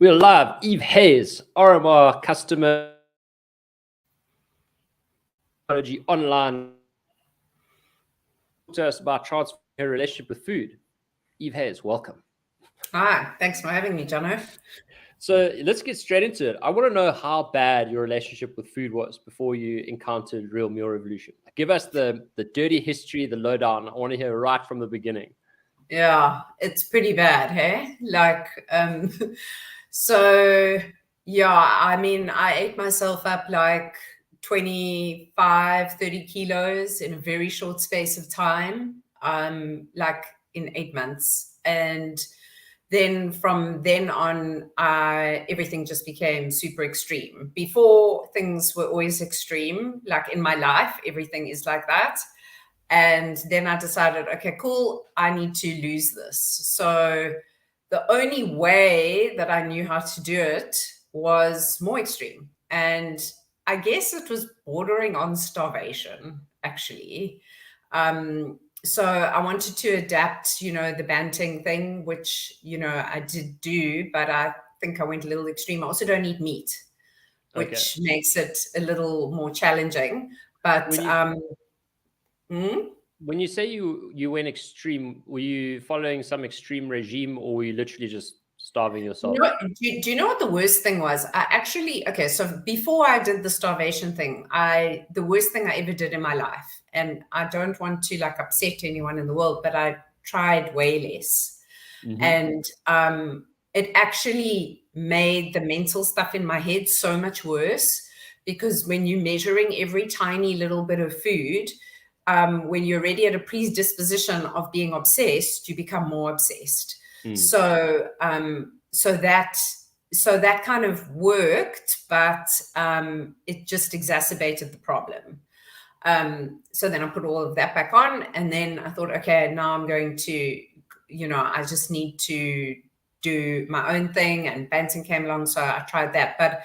We're live. Eve Hayes, RMR customer psychology online. Talk to us about transforming her relationship with food. Eve Hayes, welcome. Hi, thanks for having me, Jonno. So let's get straight into it. I want to know how bad your relationship with food was before you encountered Real Meal Revolution. Give us the dirty history, the lowdown. I want to hear right from the beginning. Yeah, it's pretty bad, hey? So yeah, I mean, I ate myself up like 25, 30 kilos in a very short space of time, like in 8 months. And then from then on, everything just became super extreme. Before, things were always extreme, like in my life, everything is like that. And then I decided, okay, cool, I need to lose this. So the only way that I knew how to do it was more extreme. And I guess it was bordering on starvation, actually. So I wanted to adapt, the banting thing, which, I did do, but I think I went a little extreme. I also don't eat meat, which makes it a little more challenging. But When you say you went extreme, were you following some extreme regime, or were you literally just starving yourself? Do you know what the worst thing was? So before I did the starvation thing, the worst thing I ever did in my life, and I don't want to like upset anyone in the world, but I tried way less. And it actually made the mental stuff in my head so much worse, because when you're measuring every tiny little bit of food, when you're already at a predisposition of being obsessed, you become more obsessed. So that kind of worked, but it just exacerbated the problem. So then I put all of that back on, and then I thought, okay, now I'm going to, I just need to do my own thing, and Banting came along, so I tried that. But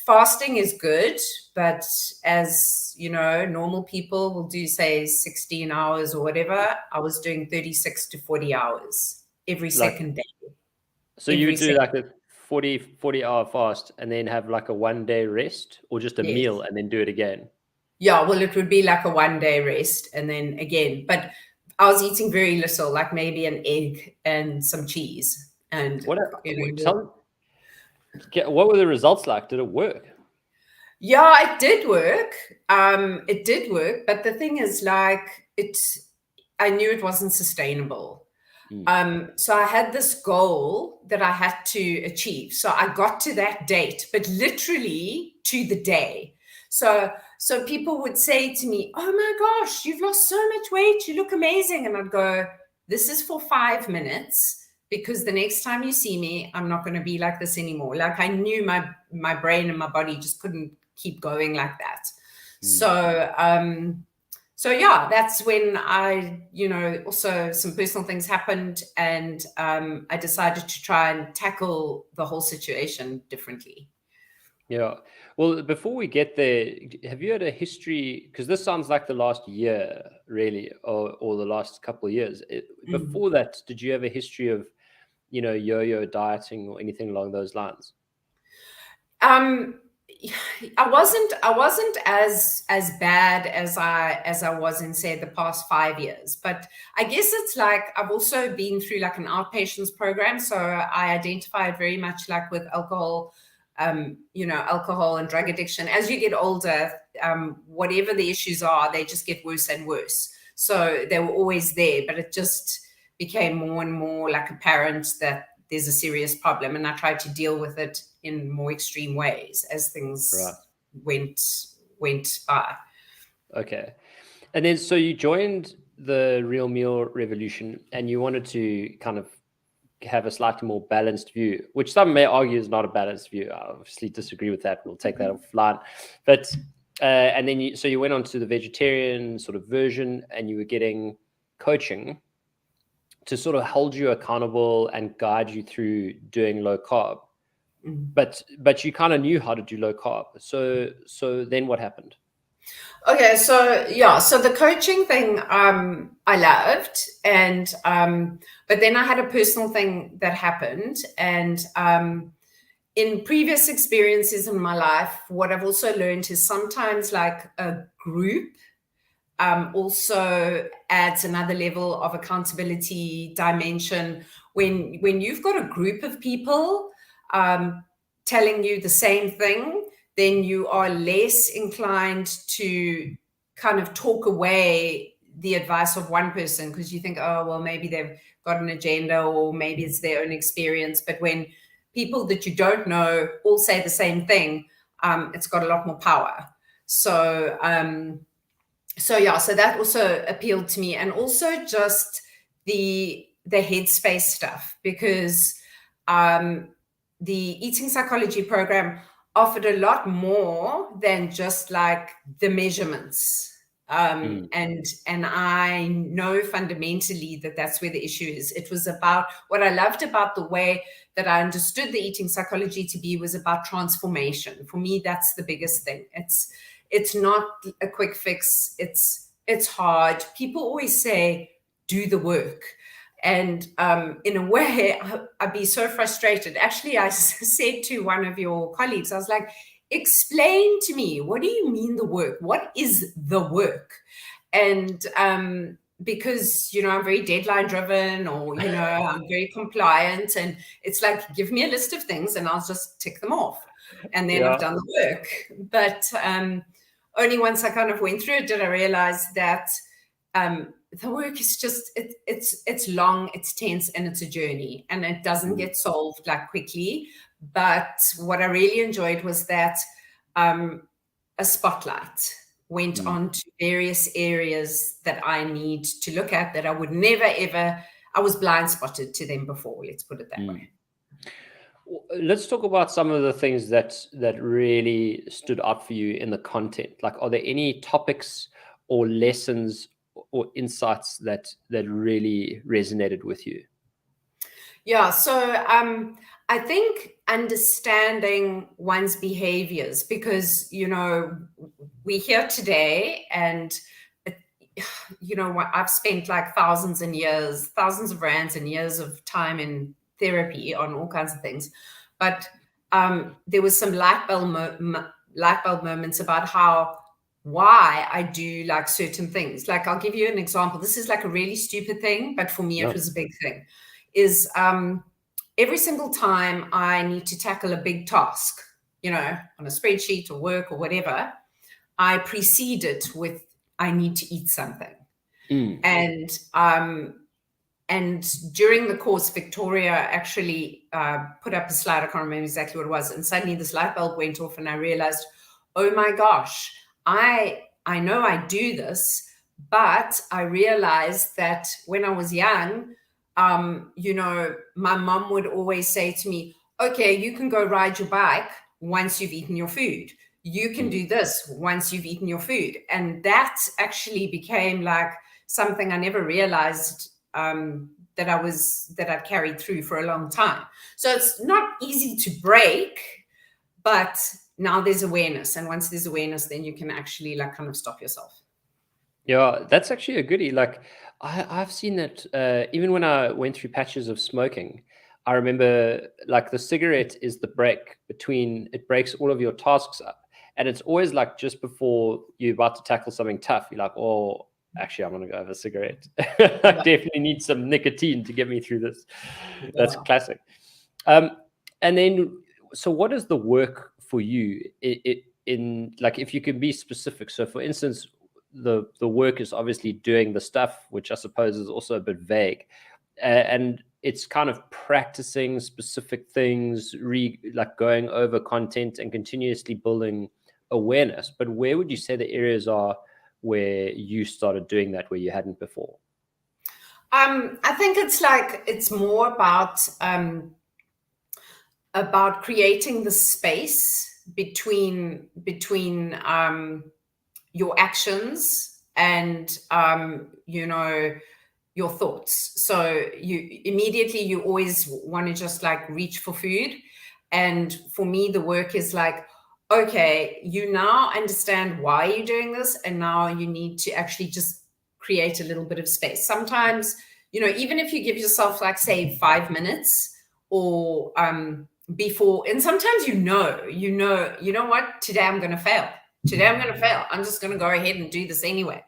fasting is good, but as you know, normal people will do, say, 16 hours or whatever. I was doing 36 to 40 hours every second day. So you would do like a 40-hour fast and then have like a 1-day rest, or just a meal and then do it again? Yeah, well, it would be like a 1-day rest and then again. But I was eating very little, like maybe an egg and some cheese. And what were the results like? Did it work? Yeah, it did work. It did work, but the thing is, I knew it wasn't sustainable. So I had this goal that I had to achieve. So I got to that date, but literally to the day. So people would say to me, "Oh my gosh, you've lost so much weight. You look amazing." And I'd go, "This is for 5 minutes, because the next time you see me, I'm not going to be like this anymore." Like, I knew my brain and my body just couldn't keep going like that. So yeah, that's when also some personal things happened, and I decided to try and tackle the whole situation differently. Yeah. Well, before we get there, have you had a history? Because this sounds like the last year, really, or the last couple of years. Before that, did you have a history of, yo-yo dieting or anything along those lines? I wasn't as bad as I was in, say, the past 5 years, but I guess it's like I've also been through like an outpatients program, so I identified very much like with alcohol, alcohol and drug addiction. As you get older, whatever the issues are, they just get worse and worse. So they were always there, but it just became more and more like apparent that there's a serious problem, and I tried to deal with it in more extreme ways as things went by. Okay. And then, so you joined the Real Meal Revolution, and you wanted to kind of have a slightly more balanced view, which some may argue is not a balanced view. I obviously disagree with that. We'll take that offline. But and then you went on to the vegetarian sort of version, and you were getting coaching to sort of hold you accountable and guide you through doing low carb. But you kind of knew how to do low carb. So then what happened? Okay, so yeah, so the coaching thing I loved, and but then I had a personal thing that happened, and in previous experiences in my life, what I've also learned is sometimes like a group also adds another level of accountability dimension. When you've got a group of people telling you the same thing, then you are less inclined to kind of talk away the advice of one person, because you think, oh, well, maybe they've got an agenda, or maybe it's their own experience. But when people that you don't know all say the same thing, it's got a lot more power. So yeah, so that also appealed to me, and also just the headspace stuff, because the eating psychology program offered a lot more than just like the measurements. And I know fundamentally that that's where the issue is. It was about, what I loved about the way that I understood the eating psychology to be was about transformation. For me, that's the biggest thing. It's not a quick fix. It's hard. People always say, do the work. And in a way, I'd be so frustrated. Actually, I said to one of your colleagues, I was like, explain to me, what do you mean the work? What is the work? And because, I'm very deadline driven, or, I'm very compliant. And it's like, give me a list of things and I'll just tick them off. And then I've done the work. But only once I kind of went through it did I realize that the work is just, it's long, it's tense, and it's a journey, and it doesn't get solved like quickly. But what I really enjoyed was that a spotlight went on to various areas that I need to look at, that I would never, ever, I was blind spotted to them before. Let's put it that way. Let's talk about some of the things that really stood out for you in the content. Like, are there any topics or lessons or insights that really resonated with you? Yeah, so I think understanding one's behaviors, because, we're here today, and, I've spent like thousands of rands and years of time in therapy on all kinds of things. But there was some light bulb moments about why I do like certain things. Like, I'll give you an example. This is like a really stupid thing, but for me, it was a big thing. Is every single time I need to tackle a big task, on a spreadsheet or work or whatever, I precede it with, I need to eat something. And during the course, Victoria actually put up a slide. I can't remember exactly what it was. And suddenly this light bulb went off, and I realized, oh my gosh, I know I do this, but I realized that when I was young, my mom would always say to me, okay, you can go ride your bike once you've eaten your food. You can do this once you've eaten your food. And that actually became like something I never realized that I've carried through for a long time. So it's not easy to break, but now there's awareness. And once there's awareness, then you can actually like kind of stop yourself. Yeah, that's actually a goodie. Like, I've seen that even when I went through patches of smoking, I remember like the cigarette is the break between, it breaks all of your tasks up. And it's always like just before you're about to tackle something tough, you're like, oh, actually, I'm going to go have a cigarette. I definitely need some nicotine to get me through this. That's classic. And then, so what is the work for you in like, if you can be specific? So for instance, the work is obviously doing the stuff, which I suppose is also a bit vague. And it's kind of practicing specific things, like going over content and continuously building awareness. But where would you say the areas are where you started doing that, where you hadn't before? I think it's more about creating the space between your actions and your thoughts. So you always want to just like reach for food. And for me, the work is like, okay, you now understand why you're doing this, and now you need to actually just create a little bit of space. Sometimes, even if you give yourself, like, say, 5 minutes or before, and sometimes you know what, today I'm going to fail. I'm just going to go ahead and do this anyway.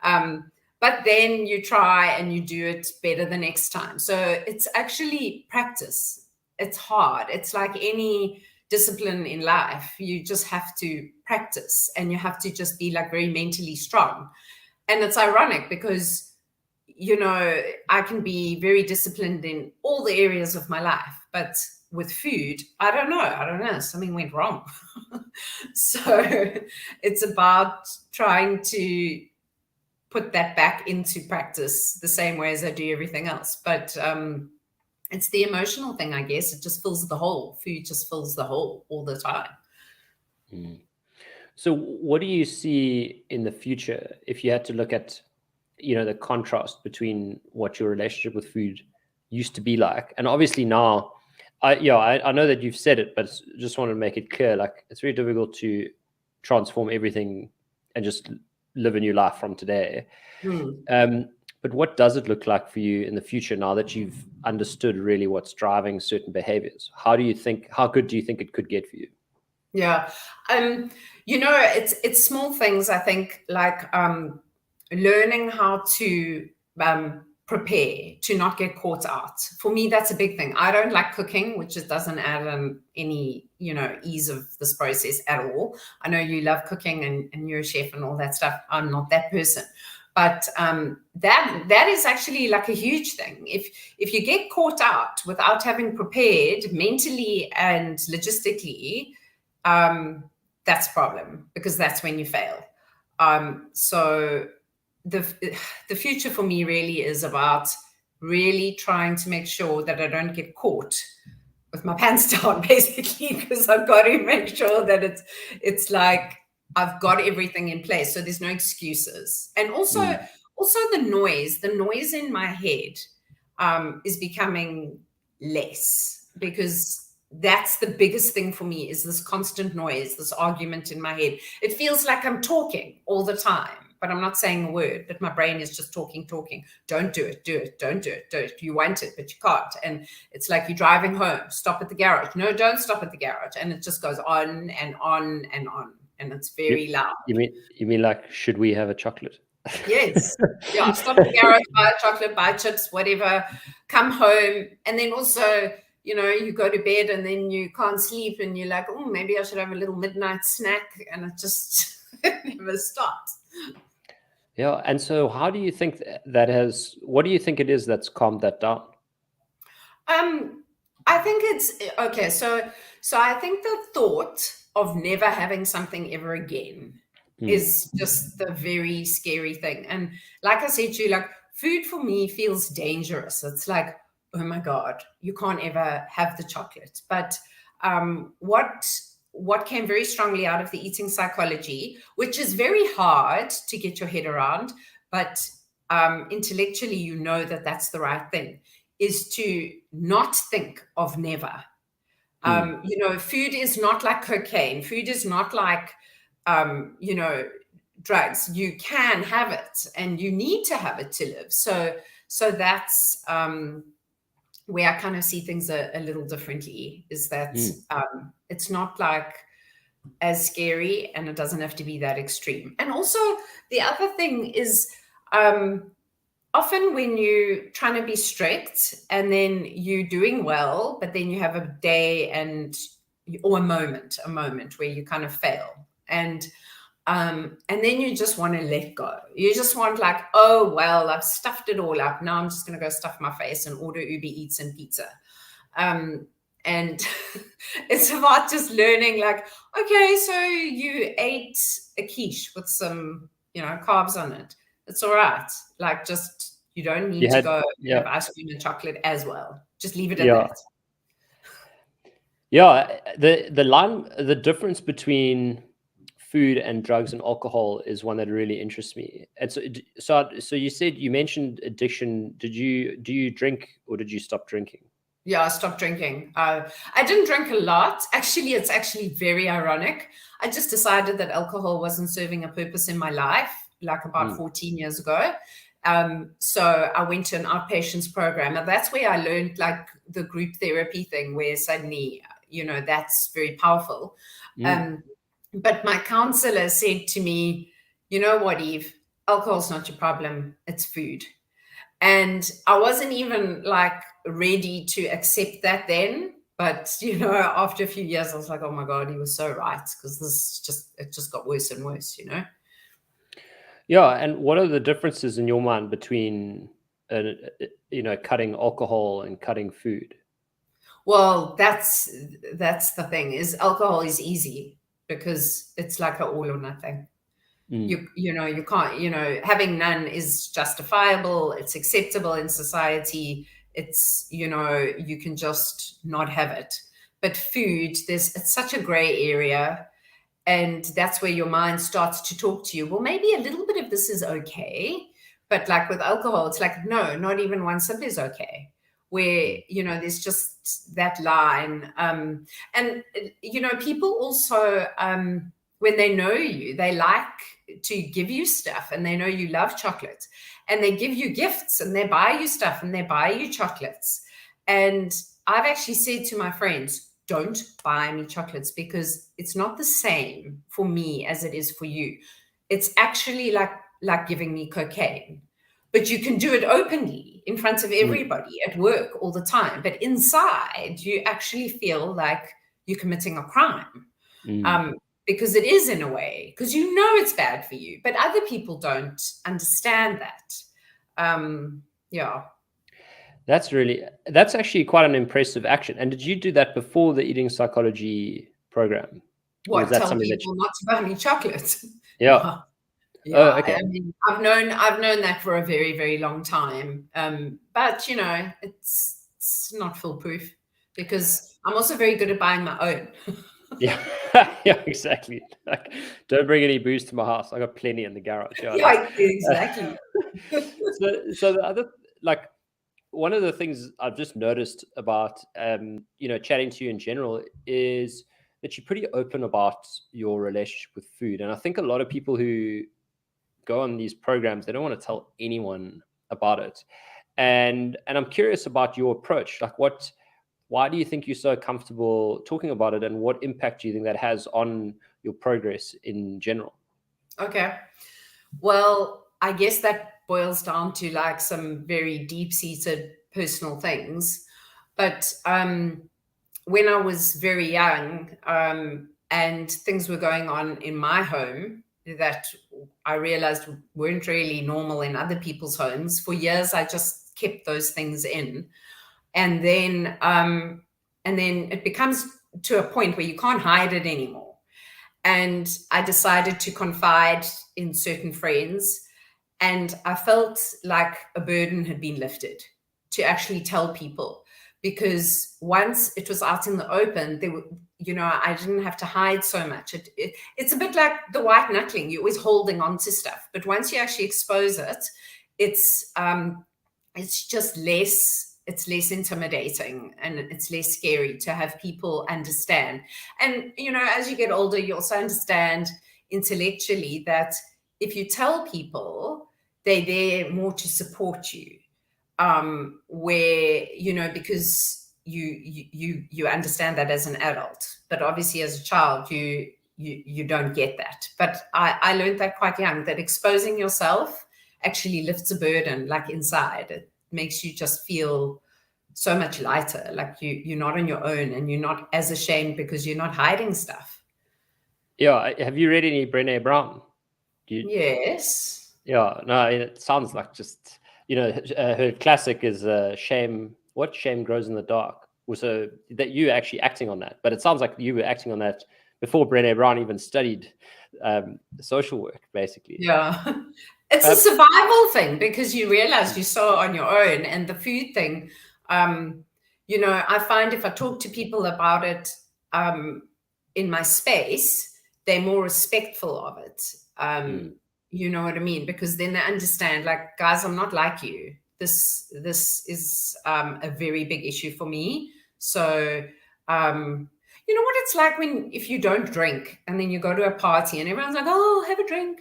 But then you try and you do it better the next time. So it's actually practice. It's hard. It's like any discipline in life. You just have to practice, and you have to just be like very mentally strong. And it's ironic because, I can be very disciplined in all the areas of my life, but with food, I don't know. Something went wrong. So it's about trying to put that back into practice the same way as I do everything else. But it's the emotional thing, I guess. It just fills the hole. Food just fills the hole all the time. So what do you see in the future if you had to look at, the contrast between what your relationship with food used to be like? And obviously now, I know that you've said it, but just want to make it clear, like, it's very difficult to transform everything and just live a new life from today. But what does it look like for you in the future now that you've understood really what's driving certain behaviors? How good do you think it could get for you? Yeah. It's small things, I think, like learning how to prepare, to not get caught out. For me, that's a big thing. I don't like cooking, which just doesn't add any, ease of this process at all. I know you love cooking and you're a chef and all that stuff. I'm not that person. But that is actually like a huge thing. If you get caught out without having prepared mentally and logistically, that's a problem, because that's when you fail. So the future for me really is about really trying to make sure that I don't get caught with my pants down, basically, because I've got to make sure that it's like I've got everything in place, so there's no excuses. And also the noise in my head is becoming less, because that's the biggest thing for me, is this constant noise, this argument in my head. It feels like I'm talking all the time, but I'm not saying a word, but my brain is just talking. Don't do it. Don't do it. You want it, but you can't. And it's like you're driving home, stop at the garage. No, don't stop at the garage. And it just goes on and on and on. And it's very loud. You mean like, should we have a chocolate? Yes. Yeah. Stop at the garage, buy a chocolate, buy chips, whatever, come home. And then also, you go to bed and then you can't sleep and you're like, oh, maybe I should have a little midnight snack. And it just never stops. Yeah. And so how do you think what do you think it is that's calmed that down? I think it's okay. So I think the thought of never having something ever again is just the very scary thing. And like I said to you, like, food for me feels dangerous. It's like, oh my God, you can't ever have the chocolate. But what came very strongly out of the eating psychology, which is very hard to get your head around, but intellectually you know that that's the right thing, is to not think of never. Food is not like cocaine. Food is not like, drugs. You can have it and you need to have it to live. So that's where I kind of see things a little differently, is that it's not like as scary, and it doesn't have to be that extreme. And also the other thing is, often when you're trying to be strict and then you're doing well, but then you have a day or a moment where you kind of fail. And then you just want to let go. You just want, like, oh, well, I've stuffed it all up. Now I'm just going to go stuff my face and order Uber Eats and pizza. And it's about just learning, like, okay, so you ate a quiche with some, carbs on it. It's all right. Like, just, you don't need to go have ice cream and chocolate as well. Just leave it at that. Yeah. The difference between food and drugs and alcohol is one that really interests me. And so you mentioned addiction. Do you drink, or did you stop drinking? Yeah, I stopped drinking. I didn't drink a lot. Actually, it's actually very ironic. I just decided that alcohol wasn't serving a purpose in my life, like about 14 years ago. So I went to an outpatients program, and that's where I learned like the group therapy thing, where suddenly, that's very powerful. But my counselor said to me, you know what, Eve, alcohol's not your problem, it's food. And I wasn't even like ready to accept that then. But, after a few years, I was like, oh my God, he was so right. Because it just got worse and worse, Yeah. And what are the differences in your mind between, cutting alcohol and cutting food? Well, that's the thing, is alcohol is easy because it's like a all or nothing. You can't, having none is justifiable, it's acceptable in society, it's, you can just not have it. But food, it's such a gray area, and that's where your mind starts to talk to you. Well, maybe a little bit of this is okay, but like with alcohol, it's like, no, not even one sip is okay. Where, there's just that line. And people also, when they know you, they like to give you stuff, and they know you love chocolate, and they give you gifts, and they buy you stuff, and they buy you chocolates. And I've actually said to my friends, don't buy me chocolates, because it's not the same for me as it is for you. It's actually like giving me cocaine, but you can do it openly in front of everybody at work all the time. But inside, you actually feel like you're committing a crime. Because it is, in a way, because it's bad for you, but other people don't understand that. Yeah. That's actually quite an impressive action. And did you do that before the eating psychology program? Or was What, that tell something people not to buy me chocolate? Yeah. Yeah. Oh, okay. I mean, I've known that for a very, very long time. But it's not foolproof, because I'm also very good at buying my own. Yeah. Yeah, exactly. Like, don't bring any booze to my house. I got plenty in the garage. Yeah, exactly. So the other, like, one of the things I've just noticed about chatting to you in general is that you're pretty open about your relationship with food. And I think a lot of people who go on these programs, they don't want to tell anyone about it. And I'm curious about your approach. Like, why do you think you're so comfortable talking about it, and what impact do you think that has on your progress in general? Okay. Well, I guess that boils down to like some very deep-seated personal things. But when I was very young, and things were going on in my home that I realized weren't really normal in other people's homes, for years I just kept those things in. And then it becomes to a point where you can't hide it anymore. And I decided to confide in certain friends, and I felt like a burden had been lifted to actually tell people, because once it was out in the open, there were, I didn't have to hide so much. It's a bit like the white knuckling. You're always holding on to stuff, but once you actually expose it, it's just less. It's less intimidating, and it's less scary to have people understand. And as you get older, you also understand intellectually that if you tell people, they're there more to support you, where because you understand that as an adult, but obviously as a child you don't get that. But I learned that quite young, that exposing yourself actually lifts a burden, like inside. It makes you just feel so much lighter, like you're not on your own, and you're not as ashamed because you're not hiding stuff. Yeah. Have you read any Brené Brown? Yes. Yeah, no, it sounds like just, her classic is shame. What shame grows in the dark? So that you actually acting on that, but it sounds like you were acting on that before Brené Brown even studied social work, basically. Yeah. It's a survival thing, because you realize you're so on your own. And the food thing, I find if I talk to people about it in my space, they're more respectful of it. You know what I mean? Because then they understand, like, guys, I'm not like you. this is a very big issue for me. So you know what it's like if you don't drink and then you go to a party and everyone's like, oh, have a drink,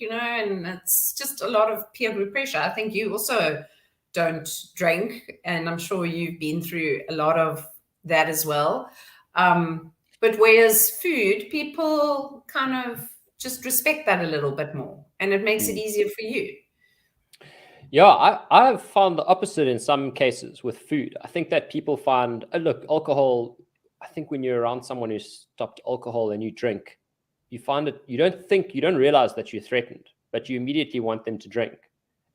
you know, and it's just a lot of peer group pressure. I think you also don't drink, and I'm sure you've been through a lot of that as well. But whereas food, people kind of just respect that a little bit more, and it makes it easier for you. Yeah, I've found the opposite in some cases with food. I think that people find, look, alcohol, I think when you're around someone who's stopped alcohol and you drink, you find it, you don't realize that you're threatened, but you immediately want them to drink.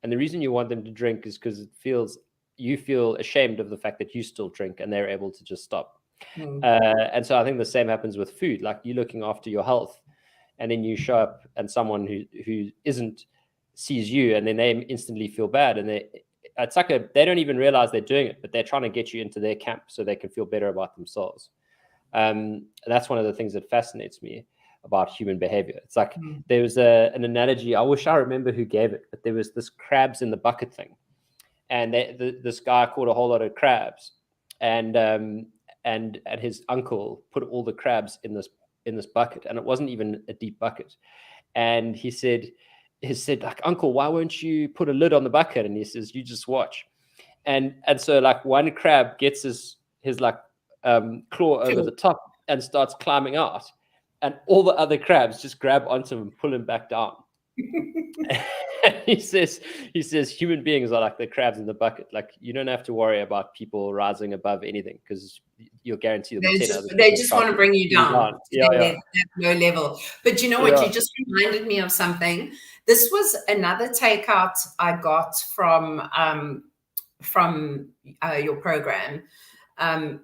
And the reason you want them to drink is because you feel ashamed of the fact that you still drink and they're able to just stop. And so I think the same happens with food. Like, you're looking after your health, and then you show up and someone who isn't sees you, and then they instantly feel bad, and it's like they don't even realize they're doing it, but they're trying to get you into their camp so they can feel better about themselves. And that's one of the things that fascinates me about human behavior. It's like there was an analogy, I wish I remember who gave it, but there was this crabs in the bucket thing, and this guy caught a whole lot of crabs, and his uncle put all the crabs in this bucket, and it wasn't even a deep bucket, and he said, like, uncle, why won't you put a lid on the bucket? And he says, you just watch. And so, like, one crab gets his like claw over the top and starts climbing out, and all the other crabs just grab onto him and pull him back down. he says human beings are like the crabs in the bucket. Like, you don't have to worry about people rising above anything, because you're guaranteed they just want to bring you down. Yeah. That low level. But you know what? You just reminded me of something. This was another takeout I got from your program.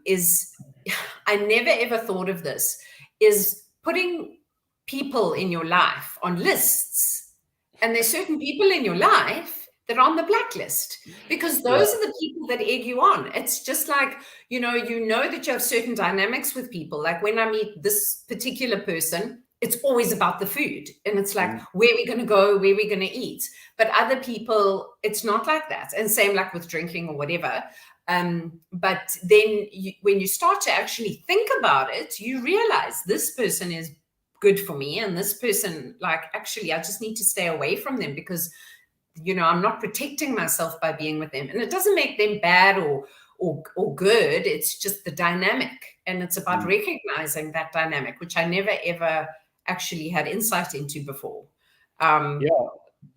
Is I never ever thought of this, is putting people in your life on lists. And there's certain people in your life that are on the blacklist, because those are the people that egg you on. It's just like, you know that you have certain dynamics with people. Like, when I meet this particular person, it's always about the food. And it's like, where are we going to go? Where are we going to eat? But other people, it's not like that. And same like with drinking or whatever. But then when you start to actually think about it, you realize this person is good for me, and this person, like, actually I just need to stay away from them, because I'm not protecting myself by being with them. And it doesn't make them bad or good. It's just the dynamic, and it's about recognizing that dynamic, which I never ever actually had insight into before. I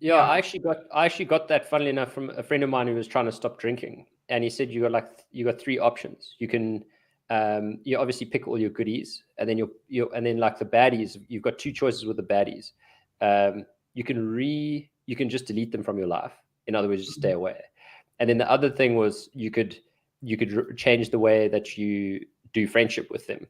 actually got that, funnily enough, from a friend of mine who was trying to stop drinking, and he said you got three options. You can you obviously pick all your goodies, and then and then, like, the baddies, you've got two choices with the baddies. You can just delete them from your life. In other words, just stay away. And then the other thing was you could change the way that you do friendship with them.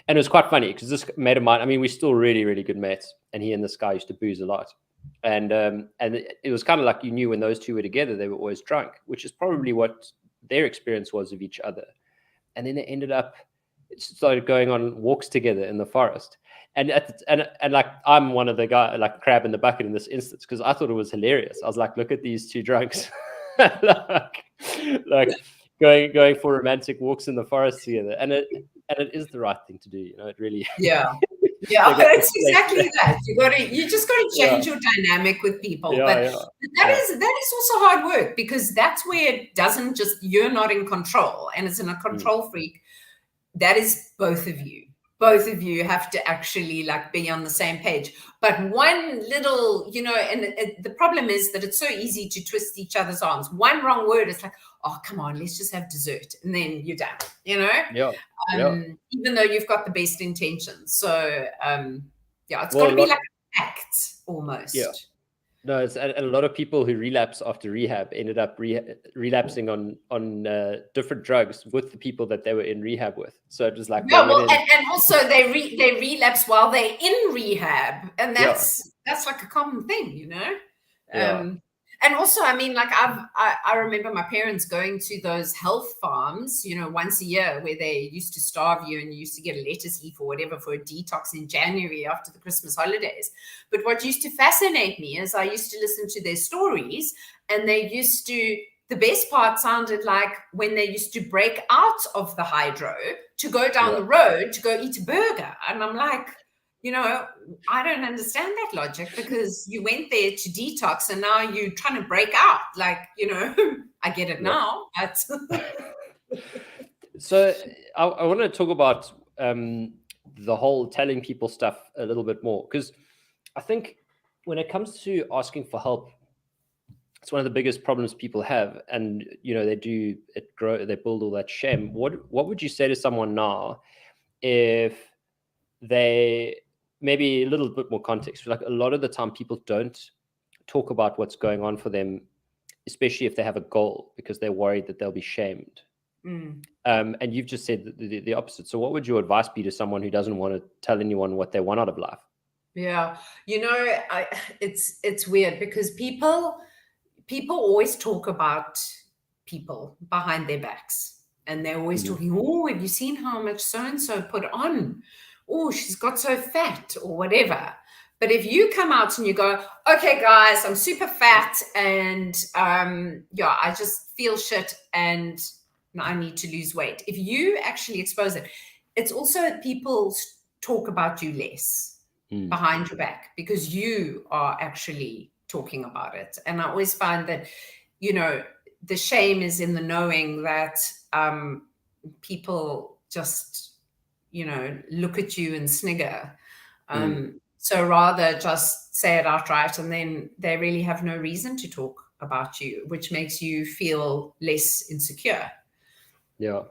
And it was quite funny, because this mate of mine, I mean, we're still really, really good mates, and he and this guy used to booze a lot. And it was kind of like, you knew when those two were together, they were always drunk, which is probably what their experience was of each other. And then they started going on walks together in the forest. And like, I'm one of the guys, like, crab in the bucket in this instance, because I thought it was hilarious. I was like, look at these two drunks, like going for romantic walks in the forest together. And it is the right thing to do, it really. Yeah. It's exactly that. You just got to change your dynamic with people. That is also hard work, because that's where it doesn't just, you're not in control, and it's in a control freak. That is both of you. Both of you have to actually, like, be on the same page. But one little, and the problem is that it's so easy to twist each other's arms. One wrong word, it's like, oh, come on, let's just have dessert, and then you're done. Even though you've got the best intentions. So it's got to be like an act almost. No, and a lot of people who relapse after rehab ended up relapsing on different drugs with the people that they were in rehab with. So it was like, and also they relapse while they're in rehab, and that's like a common thing, And also, I mean, like, I remember my parents going to those health farms, once a year, where they used to starve you, and you used to get a lettuce leaf or whatever for a detox in January after the Christmas holidays. But what used to fascinate me is I used to listen to their stories, and they used to the best part sounded like when they used to break out of the hydro to go down the road to go eat a burger. And I'm like, I don't understand that logic, because you went there to detox and now you're trying to break out. Like, I get it now. But So I want to talk about the whole telling people stuff a little bit more, because I think when it comes to asking for help, it's one of the biggest problems people have, and they build all that shame. What would you say to someone now if they, maybe a little bit more context, like a lot of the time people don't talk about what's going on for them, especially if they have a goal, because they're worried that they'll be shamed. And you've just said the opposite. So what would your advice be to someone who doesn't want to tell anyone what they want out of life? Yeah, it's weird, because people always talk about people behind their backs, and they're always talking, oh, have you seen how much so-and-so put on? Oh, she's got so fat, or whatever. But if you come out and you go, okay, guys, I'm super fat, and I just feel shit, and I need to lose weight. If you actually expose it, it's also that people talk about you less behind your back, because you are actually talking about it. And I always find that, the shame is in the knowing that people just, look at you and snigger. So rather just say it outright, and then they really have no reason to talk about you, which makes you feel less insecure. Yeah.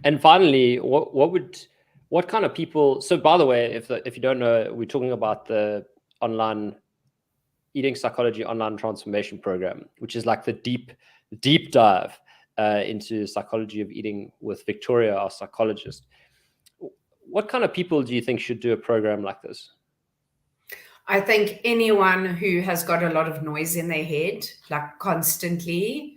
And finally, what kind of people? So, by the way, if you don't know, we're talking about the online eating psychology online transformation program, which is like the deep dive into psychology of eating with Victoria, our psychologist. What kind of people do you think should do a program like this? I think anyone who has got a lot of noise in their head, like constantly.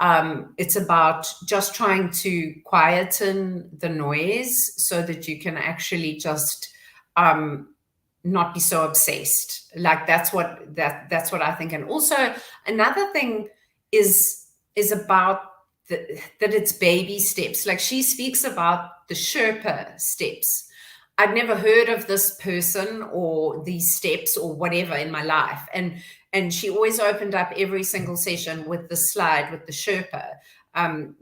It's about just trying to quieten the noise so that you can actually just not be so obsessed. Like that's what I think. And also another thing is about that it's baby steps. Like she speaks about the Sherpa steps. I'd never heard of this person or these steps or whatever in my life. And she always opened up every single session with the slide with the Sherpa.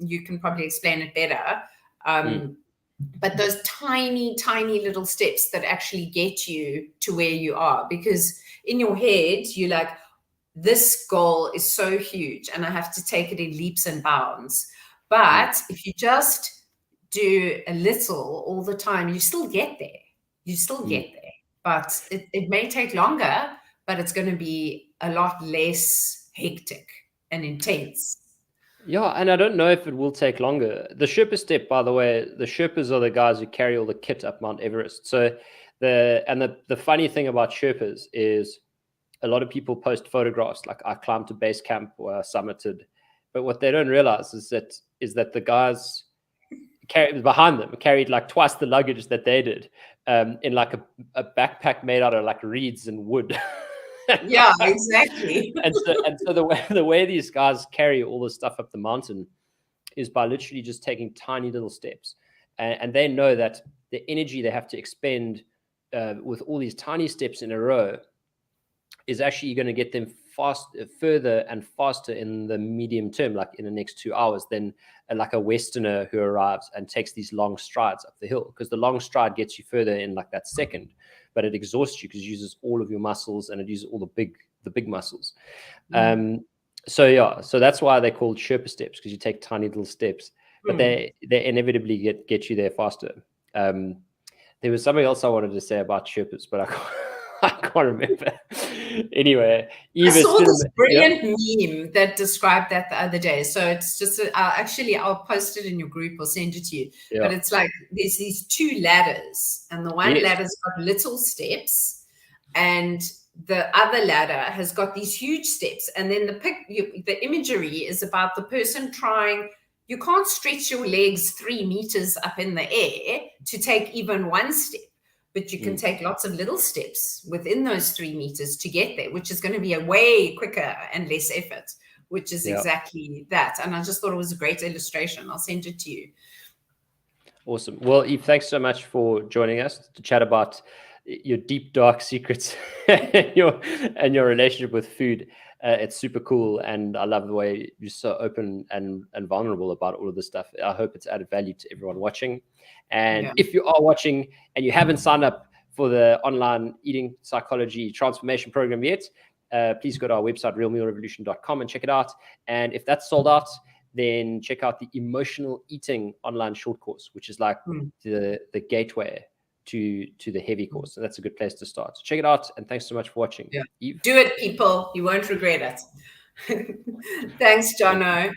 You can probably explain it better. But those tiny, tiny little steps that actually get you to where you are. Because in your head, you're like, this goal is so huge and I have to take it in leaps and bounds. But if you just do a little all the time, you still get there. But it may take longer, but it's going to be a lot less hectic and intense. Yeah, and I don't know if it will take longer. The Sherpa step, by the way, the Sherpas are the guys who carry all the kit up Mount Everest. So the funny thing about Sherpas is a lot of people post photographs like I climbed to base camp or I summited, but what they don't realize is that the guys behind them carried like twice the luggage that they did in like a backpack made out of like reeds and wood. Yeah, exactly. and so the way these guys carry all this stuff up the mountain is by literally just taking tiny little steps, and they know that the energy they have to expend with all these tiny steps in a row is actually going to get them further and faster in the medium term, like in the next 2 hours, than like a Westerner who arrives and takes these long strides up the hill, because the long stride gets you further in like that second, but it exhausts you because it uses all of your muscles and it uses all the big muscles. So that's why they're called Sherpa steps, because you take tiny little steps, but they inevitably get you there faster. There was something else I wanted to say about Sherpas, but I can't remember. Anyway, I saw this brilliant meme that described that the other day. So it's just I'll post it in your group or send it to you. Yeah. But it's like there's these two ladders, and the one ladder's got little steps, and the other ladder has got these huge steps. And then the imagery is about the person trying. You can't stretch your legs 3 meters up in the air to take even one step. But you can take lots of little steps within those 3 meters to get there, which is going to be a way quicker and less effort. which is Yeah. exactly that. And I just thought it was a great illustration. I'll send it to you. Awesome. Well, Eve, thanks so much for joining us to chat about your deep, dark secrets and your relationship with food. It's super cool, and I love the way you're so open and vulnerable about all of this stuff. I hope it's added value to everyone watching. And if you are watching and you haven't signed up for the online eating psychology transformation program yet, please go to our website, realmealrevolution.com, and check it out. And if that's sold out, then check out the emotional eating online short course, which is like the gateway to the heavy course. So that's a good place to start. So check it out. And thanks so much for watching. Yeah. Eve? Do it, people. You won't regret it. Thanks, Jonno.